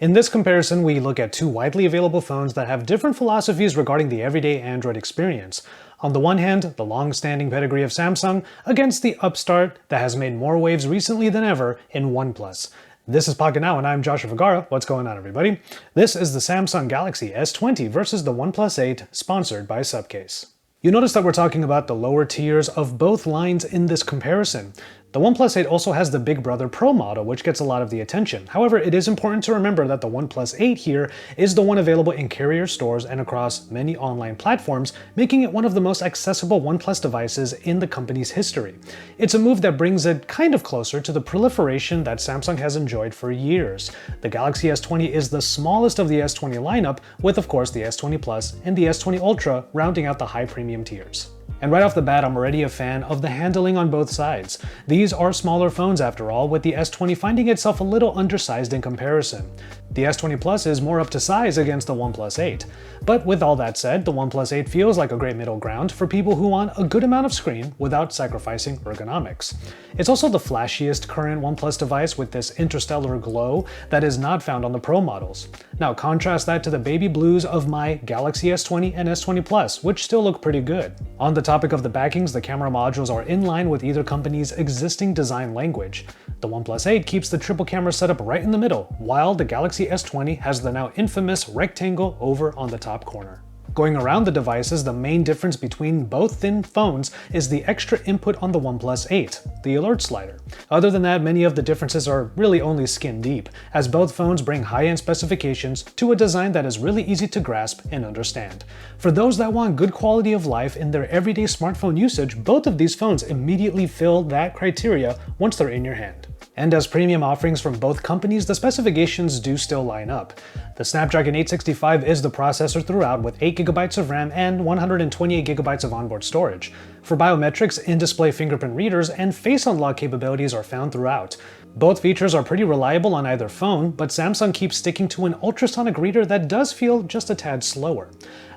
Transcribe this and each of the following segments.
In this comparison, we look at two widely available phones that have different philosophies regarding the everyday Android experience. On the one hand, the long-standing pedigree of Samsung against the upstart that has made more waves recently than ever in OnePlus. This is Pocket Now, and I'm Joshua Vergara. What's going on, everybody? This is the Samsung Galaxy S20 versus the OnePlus 8, sponsored by Subcase. You notice that we're talking about the lower tiers of both lines in this comparison. The OnePlus 8 also has the Big Brother Pro model, which gets a lot of the attention. However, it is important to remember that the OnePlus 8 here is the one available in carrier stores and across many online platforms, making it one of the most accessible OnePlus devices in the company's history. It's a move that brings it kind of closer to the proliferation that Samsung has enjoyed for years. The Galaxy S20 is the smallest of the S20 lineup, with of course the S20 Plus and the S20 Ultra rounding out the high premium tiers. And right off the bat, I'm already a fan of the handling on both sides. These are smaller phones after all, with the S20 finding itself a little undersized in comparison. The S20 Plus is more up to size against the OnePlus 8. But with all that said, the OnePlus 8 feels like a great middle ground for people who want a good amount of screen without sacrificing ergonomics. It's also the flashiest current OnePlus device with this interstellar glow that is not found on the Pro models. Now contrast that to the baby blues of my Galaxy S20 and S20 Plus, which still look pretty good. On the topic of the backings, the camera modules are in line with either company's existing design language. The OnePlus 8 keeps the triple camera setup right in the middle, while the Galaxy S20 has the now infamous rectangle over on the top corner. Going around the devices, the main difference between both thin phones is the extra input on the OnePlus 8, the alert slider. Other than that, many of the differences are really only skin deep, as both phones bring high-end specifications to a design that is really easy to grasp and understand. For those that want good quality of life in their everyday smartphone usage, both of these phones immediately fill that criteria once they're in your hand. And as premium offerings from both companies, the specifications do still line up. The Snapdragon 865 is the processor throughout, with 8GB of RAM and 128GB of onboard storage. For biometrics, in-display fingerprint readers and face unlock capabilities are found throughout. Both features are pretty reliable on either phone, but Samsung keeps sticking to an ultrasonic reader that does feel just a tad slower.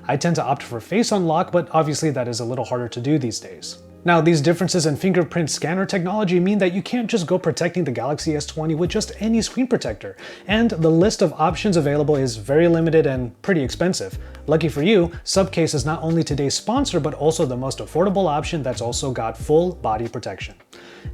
I tend to opt for face unlock, but obviously that is a little harder to do these days. Now, these differences in fingerprint scanner technology mean that you can't just go protecting the Galaxy S20 with just any screen protector, and the list of options available is very limited and pretty expensive. Lucky for you, Subcase is not only today's sponsor, but also the most affordable option that's also got full body protection.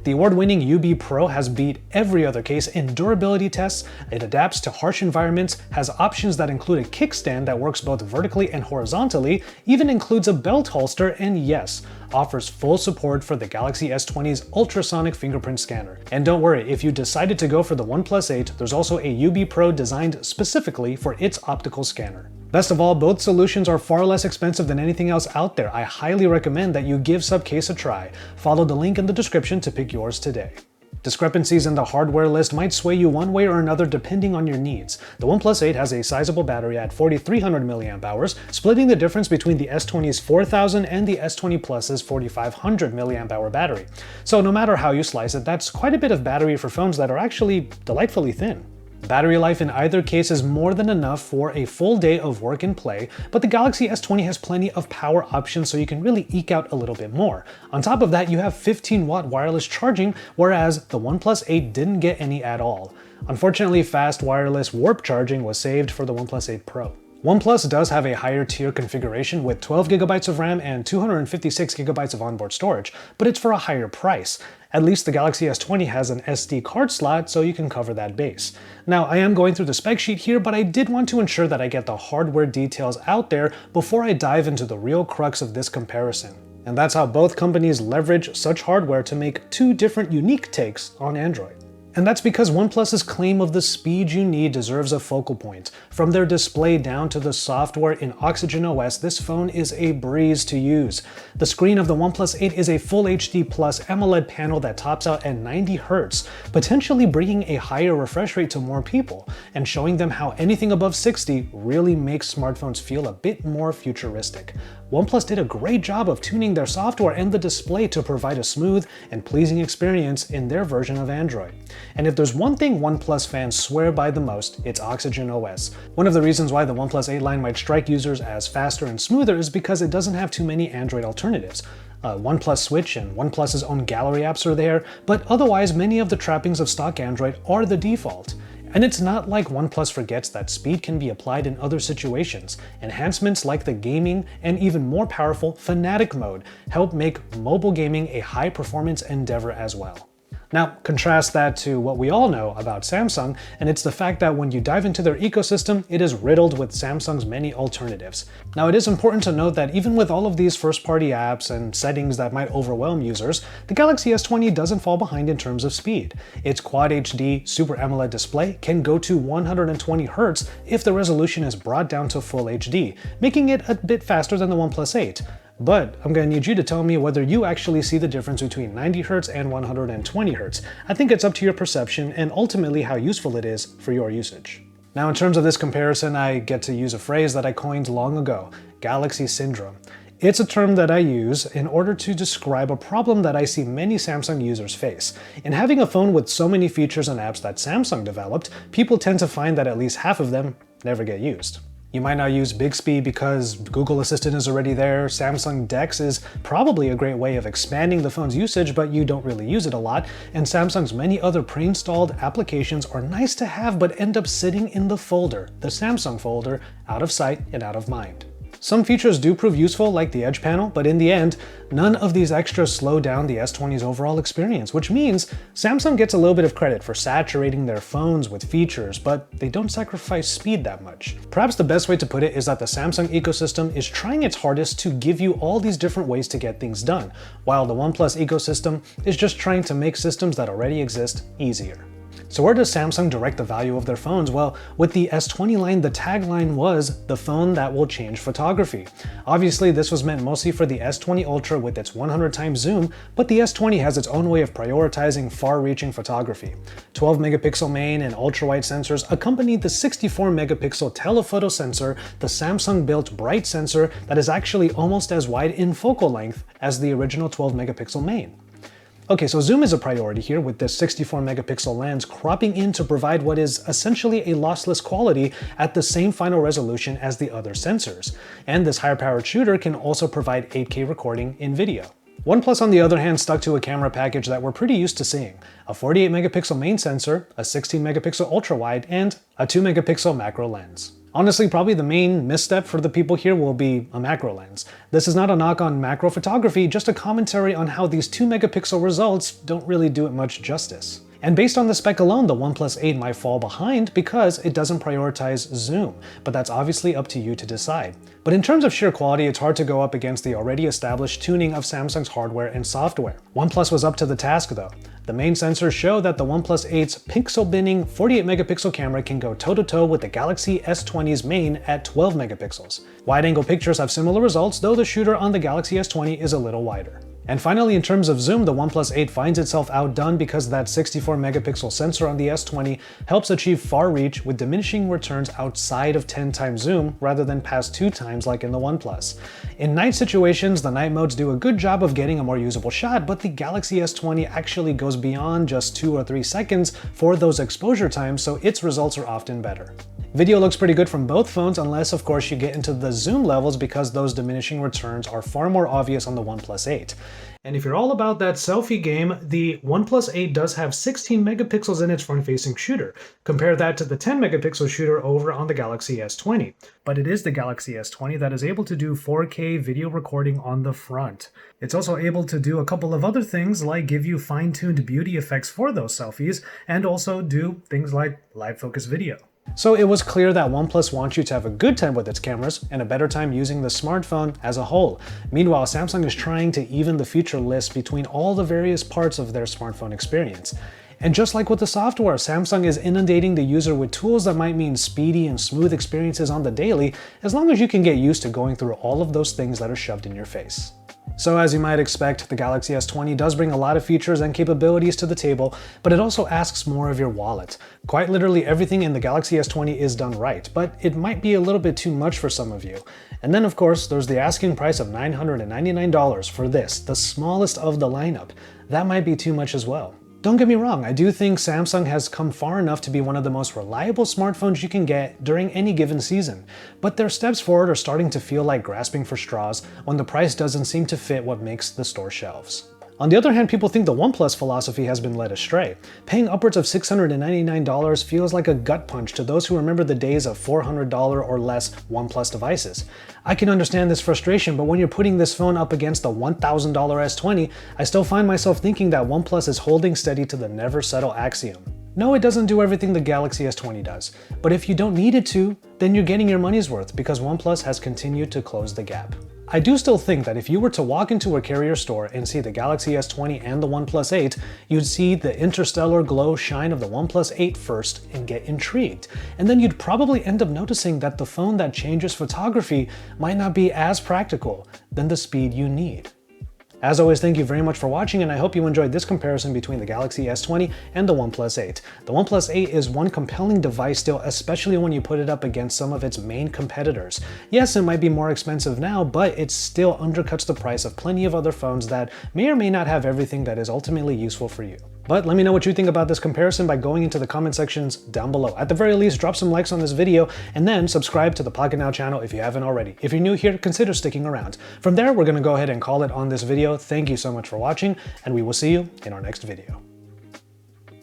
The award-winning UB Pro has beat every other case in durability tests. It adapts to harsh environments, has options that include a kickstand that works both vertically and horizontally, even includes a belt holster, and yes, offers full support for the Galaxy S20's ultrasonic fingerprint scanner. And don't worry, if you decided to go for the OnePlus 8, there's also a UB Pro designed specifically for its optical scanner. Best of all, both solutions are far less expensive than anything else out there. I highly recommend that you give Subcase a try. Follow the link in the description to pick yours today. Discrepancies in the hardware list might sway you one way or another depending on your needs. The OnePlus 8 has a sizable battery at 4300 mAh, splitting the difference between the S20's 4000 and the S20 Plus's 4500 mAh battery. So no matter how you slice it, that's quite a bit of battery for phones that are actually delightfully thin. Battery life in either case is more than enough for a full day of work and play, but the Galaxy S20 has plenty of power options so you can really eke out a little bit more. On top of that, you have 15-watt wireless charging, whereas the OnePlus 8 didn't get any at all. Unfortunately, fast wireless warp charging was saved for the OnePlus 8 Pro. OnePlus does have a higher tier configuration with 12GB of RAM and 256GB of onboard storage, but it's for a higher price. At least the Galaxy S20 has an SD card slot, so you can cover that base. Now, I am going through the spec sheet here, but I did want to ensure that I get the hardware details out there before I dive into the real crux of this comparison. And that's how both companies leverage such hardware to make two different unique takes on Android. And that's because OnePlus's claim of the speed you need deserves a focal point. From their display down to the software in Oxygen OS, this phone is a breeze to use. The screen of the OnePlus 8 is a Full HD Plus AMOLED panel that tops out at 90Hz, potentially bringing a higher refresh rate to more people, and showing them how anything above 60 really makes smartphones feel a bit more futuristic. OnePlus did a great job of tuning their software and the display to provide a smooth and pleasing experience in their version of Android. And if there's one thing OnePlus fans swear by the most, it's Oxygen OS. One of the reasons why the OnePlus 8 line might strike users as faster and smoother is because it doesn't have too many Android alternatives. OnePlus Switch and OnePlus's own gallery apps are there, but otherwise many of the trappings of stock Android are the default. And it's not like OnePlus forgets that speed can be applied in other situations. Enhancements like the gaming and even more powerful Fanatic mode help make mobile gaming a high-performance endeavor as well. Now, contrast that to what we all know about Samsung, and it's the fact that when you dive into their ecosystem, it is riddled with Samsung's many alternatives. Now, it is important to note that even with all of these first-party apps and settings that might overwhelm users, the Galaxy S20 doesn't fall behind in terms of speed. Its Quad HD Super AMOLED display can go to 120Hz if the resolution is brought down to Full HD, making it a bit faster than the OnePlus 8. But I'm going to need you to tell me whether you actually see the difference between 90Hz and 120Hz. I think it's up to your perception and ultimately how useful it is for your usage. Now, in terms of this comparison, I get to use a phrase that I coined long ago, Galaxy Syndrome. It's a term that I use in order to describe a problem that I see many Samsung users face. In having a phone with so many features and apps that Samsung developed, people tend to find that at least half of them never get used. You might not use Bixby because Google Assistant is already there. Samsung DeX is probably a great way of expanding the phone's usage, but you don't really use it a lot. And Samsung's many other pre-installed applications are nice to have but end up sitting in the folder, the Samsung folder, out of sight and out of mind. Some features do prove useful, like the Edge panel, but in the end, none of these extras slow down the S20's overall experience, which means Samsung gets a little bit of credit for saturating their phones with features, but they don't sacrifice speed that much. Perhaps the best way to put it is that the Samsung ecosystem is trying its hardest to give you all these different ways to get things done, while the OnePlus ecosystem is just trying to make systems that already exist easier. So where does Samsung direct the value of their phones? Well, with the S20 line, the tagline was the phone that will change photography. Obviously, this was meant mostly for the S20 Ultra with its 100x zoom, but the S20 has its own way of prioritizing far-reaching photography. 12 megapixel main and ultra-wide sensors accompany the 64 megapixel telephoto sensor, the Samsung-built Bright sensor that is actually almost as wide in focal length as the original 12 megapixel main. Okay, so zoom is a priority here with this 64 megapixel lens cropping in to provide what is essentially a lossless quality at the same final resolution as the other sensors. And this higher powered shooter can also provide 8K recording in video. OnePlus, on the other hand, stuck to a camera package that we're pretty used to seeing. A 48 megapixel main sensor, a 16 megapixel ultra wide, and a 2 megapixel macro lens. Honestly, probably the main misstep for the people here will be a macro lens. This is not a knock on macro photography, just a commentary on how these 2 megapixel results don't really do it much justice. And based on the spec alone, the OnePlus 8 might fall behind because it doesn't prioritize zoom, but that's obviously up to you to decide. But in terms of sheer quality, it's hard to go up against the already established tuning of Samsung's hardware and software. OnePlus was up to the task though. The main sensors show that the OnePlus 8's pixel-binning 48 megapixel camera can go toe-to-toe with the Galaxy S20's main at 12 megapixels. Wide-angle pictures have similar results, though the shooter on the Galaxy S20 is a little wider. And finally, in terms of zoom, the OnePlus 8 finds itself outdone because that 64 megapixel sensor on the S20 helps achieve far reach with diminishing returns outside of 10 times zoom rather than past 2 times like in the OnePlus. In night situations, the night modes do a good job of getting a more usable shot, but the Galaxy S20 actually goes beyond just 2 or 3 seconds for those exposure times, so its results are often better. Video looks pretty good from both phones unless of course you get into the zoom levels because those diminishing returns are far more obvious on the OnePlus 8. And if you're all about that selfie game, the OnePlus 8 does have 16 megapixels in its front-facing shooter. Compare that to the 10 megapixel shooter over on the Galaxy S20. But it is the Galaxy S20 that is able to do 4K video recording on the front. It's also able to do a couple of other things like give you fine-tuned beauty effects for those selfies and also do things like live focus video. So it was clear that OnePlus wants you to have a good time with its cameras and a better time using the smartphone as a whole. Meanwhile, Samsung is trying to even the feature list between all the various parts of their smartphone experience. And just like with the software, Samsung is inundating the user with tools that might mean speedy and smooth experiences on the daily, as long as you can get used to going through all of those things that are shoved in your face. So as you might expect, the Galaxy S20 does bring a lot of features and capabilities to the table, but it also asks more of your wallet. Quite literally everything in the Galaxy S20 is done right, but it might be a little bit too much for some of you. And then of course, there's the asking price of $999 for this, the smallest of the lineup. That might be too much as well. Don't get me wrong, I do think Samsung has come far enough to be one of the most reliable smartphones you can get during any given season, but their steps forward are starting to feel like grasping for straws when the price doesn't seem to fit what makes the store shelves. On the other hand, people think the OnePlus philosophy has been led astray. Paying upwards of $699 feels like a gut punch to those who remember the days of $400 or less OnePlus devices. I can understand this frustration, but when you're putting this phone up against the $1,000 S20, I still find myself thinking that OnePlus is holding steady to the never settle axiom. No, it doesn't do everything the Galaxy S20 does, but if you don't need it to, then you're getting your money's worth because OnePlus has continued to close the gap. I do still think that if you were to walk into a carrier store and see the Galaxy S20 and the OnePlus 8, you'd see the interstellar glow shine of the OnePlus 8 first and get intrigued. And then you'd probably end up noticing that the phone that changes photography might not be as practical than the speed you need. As always, thank you very much for watching, and I hope you enjoyed this comparison between the Galaxy S20 and the OnePlus 8. The OnePlus 8 is one compelling device still, especially when you put it up against some of its main competitors. Yes, it might be more expensive now, but it still undercuts the price of plenty of other phones that may or may not have everything that is ultimately useful for you. But let me know what you think about this comparison by going into the comment sections down below. At the very least, drop some likes on this video, and then subscribe to the Pocket Now channel if you haven't already. If you're new here, consider sticking around. From there, we're going to go ahead and call it on this video. Thank you so much for watching, and we will see you in our next video.